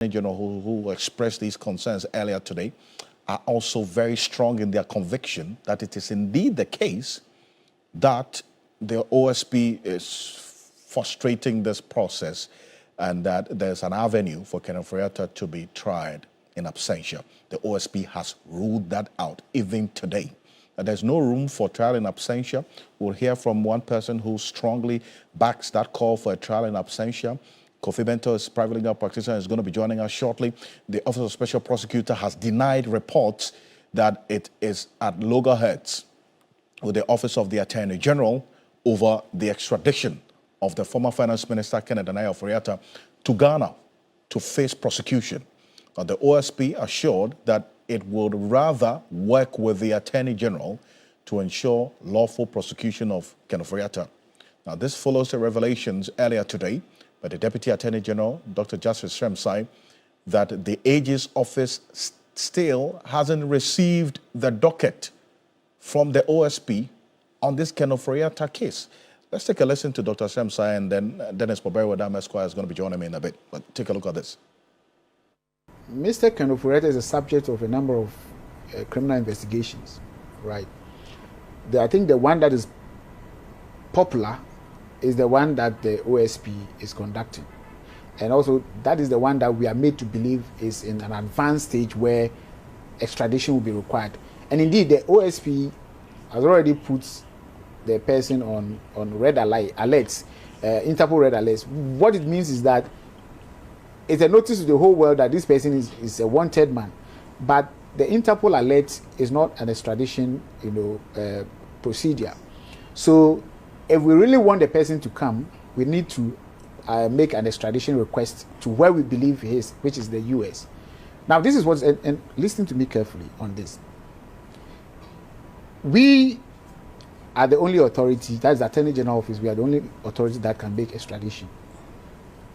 General who expressed these concerns earlier today are also very strong in their conviction that it is indeed the case that the OSP is frustrating this process and that there's an avenue for Kenneth Friata to be tried in absentia. The OSP has ruled that out even today. There's no room for trial in absentia. We'll hear from one person who strongly backs that call for a trial in absentia. Kofi Bento is private legal practitioner, is going to be joining us shortly. The Office of Special Prosecutor has denied reports that it is at loggerheads with the Office of the Attorney General over the extradition of the former Finance Minister Kenneth Friata to Ghana to face prosecution. The OSP assured that it would rather work with the Attorney General to ensure lawful prosecution of Kenneth Friata. Now, this follows the revelations earlier today by the Deputy Attorney General, Dr. Justice Shremsai, that the AG's office still hasn't received the docket from the OSP on this Kenneth Friata case. Let's take a listen to Dr. Shremsai, and then Denis Wedam Esquire is going to be joining me in a bit. But take a look at this. Mr. Kenneth Friata is a subject of a number of criminal investigations, right? I think the one that is popular is the one that the OSP is conducting. And also, that is the one that we are made to believe is in an advanced stage where extradition will be required. And indeed, the OSP has already put the person on red alerts, Interpol red alerts. What it means is that it's a notice to the whole world that this person is a wanted man. But the Interpol alert is not an extradition, procedure. So if we really want the person to come, we need to make an extradition request to where we believe he is, which is the US. Now, this is what, and listen to me carefully on this. We are the only authority, that's the Attorney General Office, we are the only authority that can make extradition.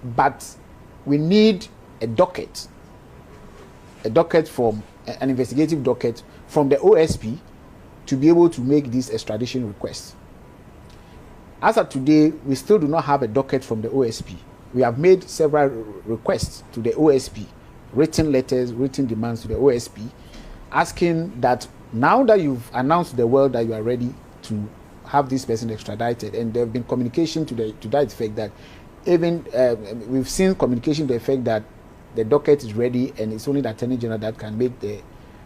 But we need a docket from, an investigative docket from the OSP to be able to make this extradition request. As of today, we still do not have a docket from the OSP. We have made several requests to the OSP, written letters, written demands to the OSP, asking that now that you've announced to the world that you are ready to have this person extradited, and there have been communication to that effect that even we've seen communication to the effect that the docket is ready and it's only the Attorney General that can make the.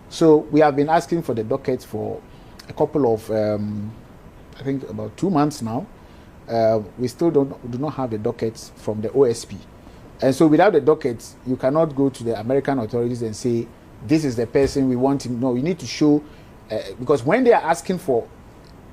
So we have been asking for the docket for a couple of, I think about 2 months now. We still do not have the dockets from the OSP. And so without the dockets, you cannot go to the American authorities and say, this is the person we want him. No, you need to show, because when they are asking for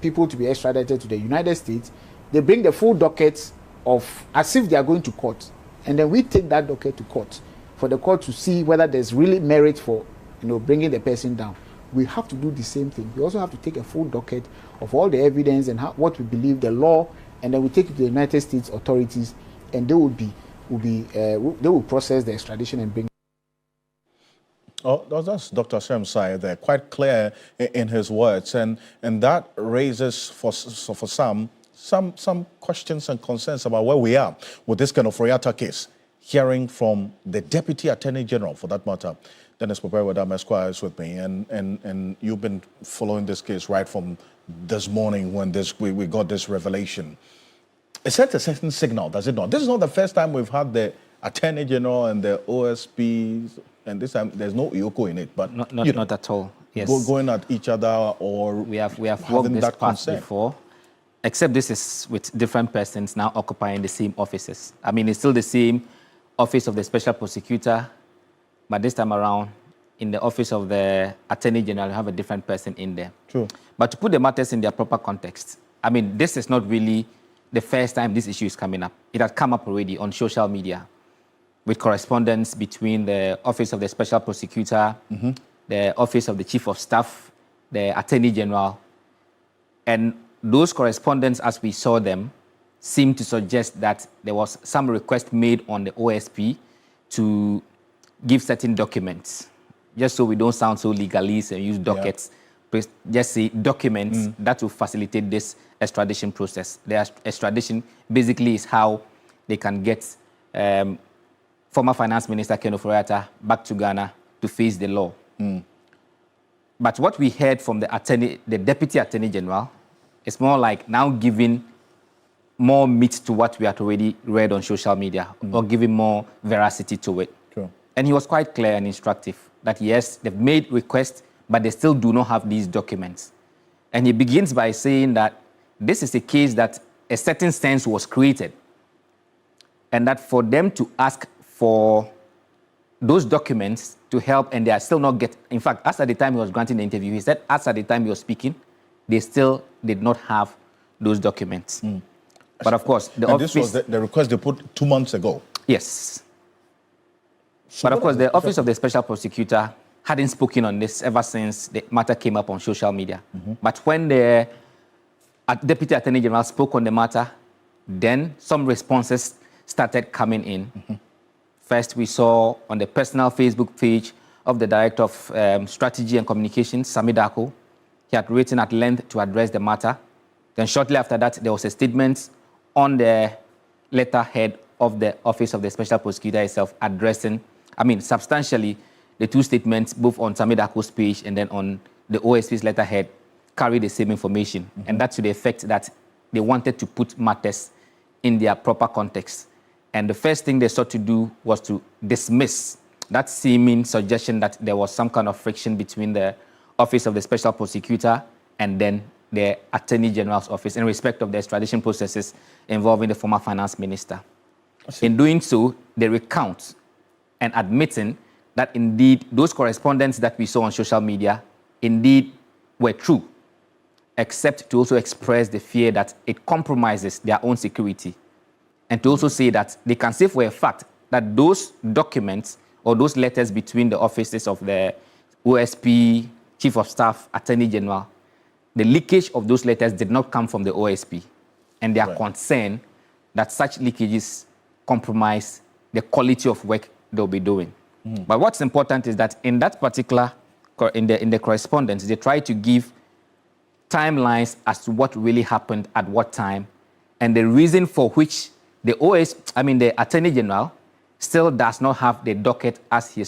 people to be extradited to the United States, they bring the full docket of, as if they are going to court. And then we take that docket to court for the court to see whether there's really merit for, bringing the person down. We have to do the same thing. We also have to take a full docket of all the evidence and what we believe the law, and then we take it to the United States authorities, and they will process the extradition and bring. Oh, that's Dr. Shremsai there, quite clear in his words, and that raises for some questions and concerns about where we are with this kind of Friata case. Hearing from the Deputy Attorney General, for that matter, Denis Wedam Esquire is with me, and you've been following this case right from this morning when we got this revelation. It sent a certain signal, does it not? This is not the first time we've had the Attorney General and the OSP, and this time there's no Yoko in it, but not at all. Yes, going at each other, or we have worked this path before, except this is with different persons now occupying the same offices. I mean, it's still the same office of the Special Prosecutor, but this time around, in the office of the Attorney General, you have a different person in there. True. But to put the matters in their proper context, I mean, this is not really the first time this issue is coming up. It had come up already on social media with correspondence between the Office of the Special Prosecutor, the Office of the Chief of Staff, the Attorney General. And those correspondence, as we saw them, seemed to suggest that there was some request made on the OSP to give certain documents, just so we don't sound so legalese and use dockets. Yeah. Just say documents that will facilitate this extradition process. The extradition basically is how they can get former Finance Minister Ken Ofori-Atta back to Ghana to face the law. But what we heard from the Deputy Attorney General is more like now giving more meat to what we had already read on social media, or giving more veracity to it. Sure. And he was quite clear and instructive that yes, they've made requests, but they still do not have these documents. And he begins by saying that this is a case that a certain sense was created, and that for them to ask for those documents to help, and they are still not getting. In fact, as at the time he was granting the interview, he said as at the time he was speaking, they still did not have those documents. But of course, the office... this was the request they put 2 months ago? Yes. So but of course, the Office of the Special Prosecutor hadn't spoken on this ever since the matter came up on social media. But when the Deputy Attorney General spoke on the matter, then some responses started coming in. First, we saw on the personal Facebook page of the Director of Strategy and Communications, Sami Darko. He had written at length to address the matter. Then shortly after that, there was a statement on the letterhead of the Office of the Special Prosecutor itself addressing, substantially, the two statements, both on Sami Darko's page and then on the OSP's letterhead, carry the same information. And that's to the effect that they wanted to put matters in their proper context. And the first thing they sought to do was to dismiss that seeming suggestion that there was some kind of friction between the Office of the Special Prosecutor and then the Attorney General's office in respect of the extradition processes involving the former finance minister. In doing so, they recount and admitting that indeed those correspondence that we saw on social media indeed were true, except to also express the fear that it compromises their own security, and to also say that they can say for a fact that those documents or those letters between the offices of the OSP, Chief of Staff, Attorney General, the leakage of those letters did not come from the OSP, and they are concerned that such leakages compromise the quality of work they'll be doing. But what's important is that in that particular, in the correspondence, they try to give timelines as to what really happened at what time, and the reason for which the the Attorney General still does not have the docket as he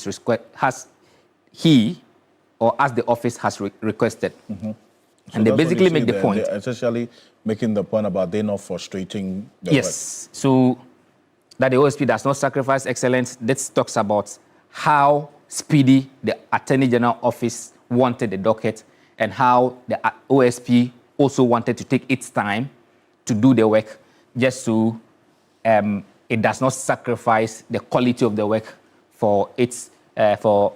or as the office has requested. So And they basically make the point. They're essentially making the point about they not frustrating the work. So that the OSP does not sacrifice excellence. This talks about how speedy the Attorney General office wanted the docket, and how the OSP also wanted to take its time to do the work, just so it does not sacrifice the quality of the work for its for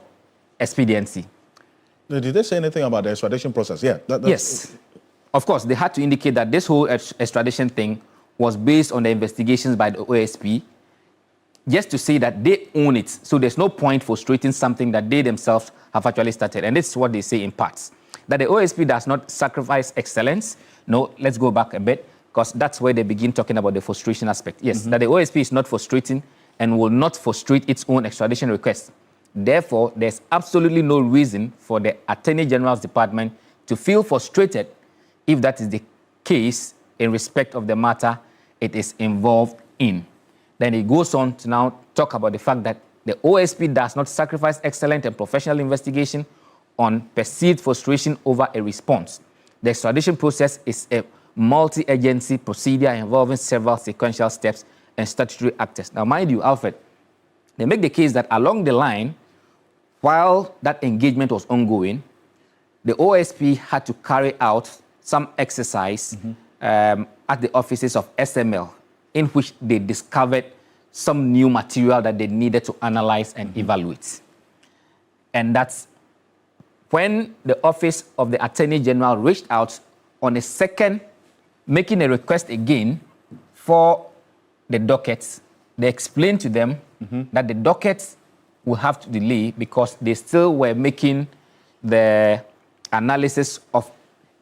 expediency. Did they say anything about the extradition process? Yeah. Yes. Of course, they had to indicate that this whole extradition thing was based on the investigations by the OSP, just to say that they own it. So there's no point frustrating something that they themselves have actually started. And this is what they say in parts. That the OSP does not sacrifice excellence. No, let's go back a bit, because that's where they begin talking about the frustration aspect. Yes, that the OSP is not frustrating and will not frustrate its own extradition request. Therefore, there's absolutely no reason for the Attorney General's department to feel frustrated if that is the case in respect of the matter it is involved in. Then it goes on to now talk about the fact that the OSP does not sacrifice excellent and professional investigation on perceived frustration over a response. The extradition process is a multi-agency procedure involving several sequential steps and statutory actors. Now, mind you, Alfred, they make the case that along the line, while that engagement was ongoing, the OSP had to carry out some exercise at the offices of SML, in which they discovered some new material that they needed to analyze and evaluate. And that's when the Office of the Attorney General reached out on a second, making a request again for the dockets. They explained to them that the dockets will have to delay because they still were making the analysis of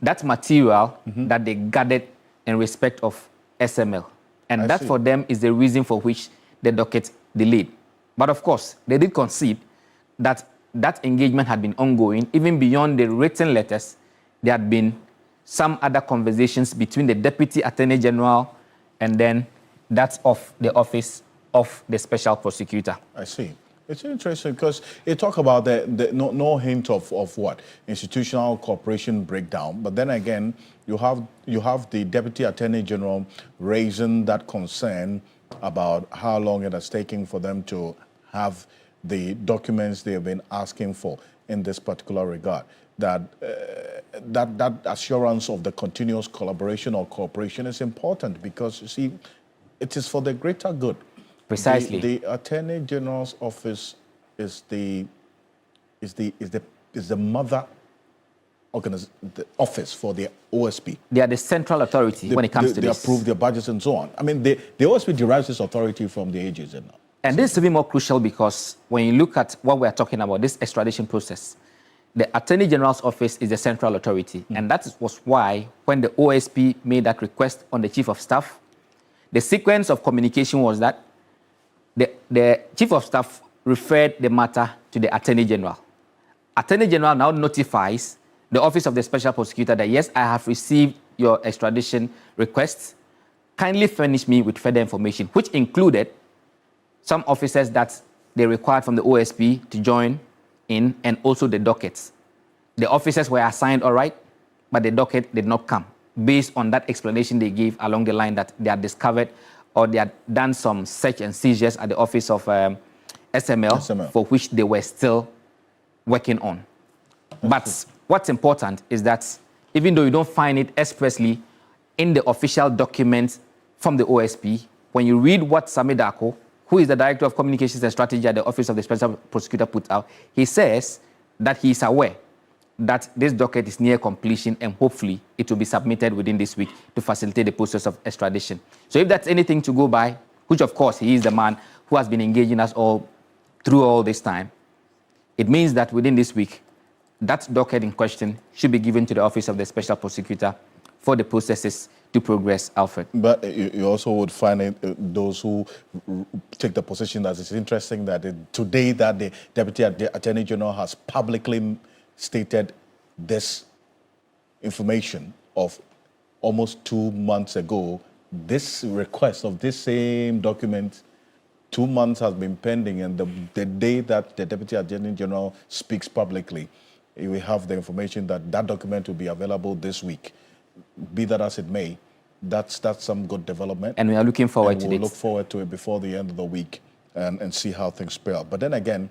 that material that they gathered in respect of SML. And that for them is the reason for which the docket delayed. But of course, they did concede that that engagement had been ongoing. Even beyond the written letters, there had been some other conversations between the Deputy Attorney General and then that's of the Office of the special prosecutor. I see. It's interesting because it talk about no hint of what institutional cooperation breakdown, but then again you have the Deputy Attorney General raising that concern about how long it has taken for them to have the documents they have been asking for in this particular regard. That assurance of the continuous collaboration or cooperation is important because you see, it is for the greater good. Precisely. The Attorney General's office is the mother the office for the OSP. They are the central authority when it comes to this. They approve their budgets and so on. I mean, the OSP derives its authority from the AGs. And this is even more crucial because when you look at what we are talking about, this extradition process, the Attorney General's office is the central authority. And that was why when the OSP made that request on the Chief of Staff, the sequence of communication was that the Chief of Staff referred the matter to the Attorney General. Attorney General now notifies the Office of the Special Prosecutor that, yes, I have received your extradition request. Kindly furnish me with further information, which included some officers that they required from the OSP to join in, and also the dockets. The officers were assigned all right, but the docket did not come, based on that explanation they gave along the line that they had discovered or they had done some search and seizures at the office of SML, for which they were still working on. But what's important is that even though you don't find it expressly in the official document from the OSP, when you read what Sami Darko, who is the Director of Communications and Strategy at the Office of the Special Prosecutor, put out, he says that he is aware that this docket is near completion and hopefully it will be submitted within this week to facilitate the process of extradition. So if that's anything to go by, which of course he is the man who has been engaging us all through all this time, it means that within this week, that docket in question should be given to the Office of the Special Prosecutor for the processes to progress, Alfred. But you also would find those who take the position that it's interesting that today that the Deputy Attorney General has publicly stated this information of almost 2 months ago. This request of this same document, 2 months has been pending, and the day that the Deputy Attorney General speaks publicly, we have the information that that document will be available this week. Be that as it may, that's some good development. And we are looking forward to it. We'll look forward to it before the end of the week and see how things play out. But then again,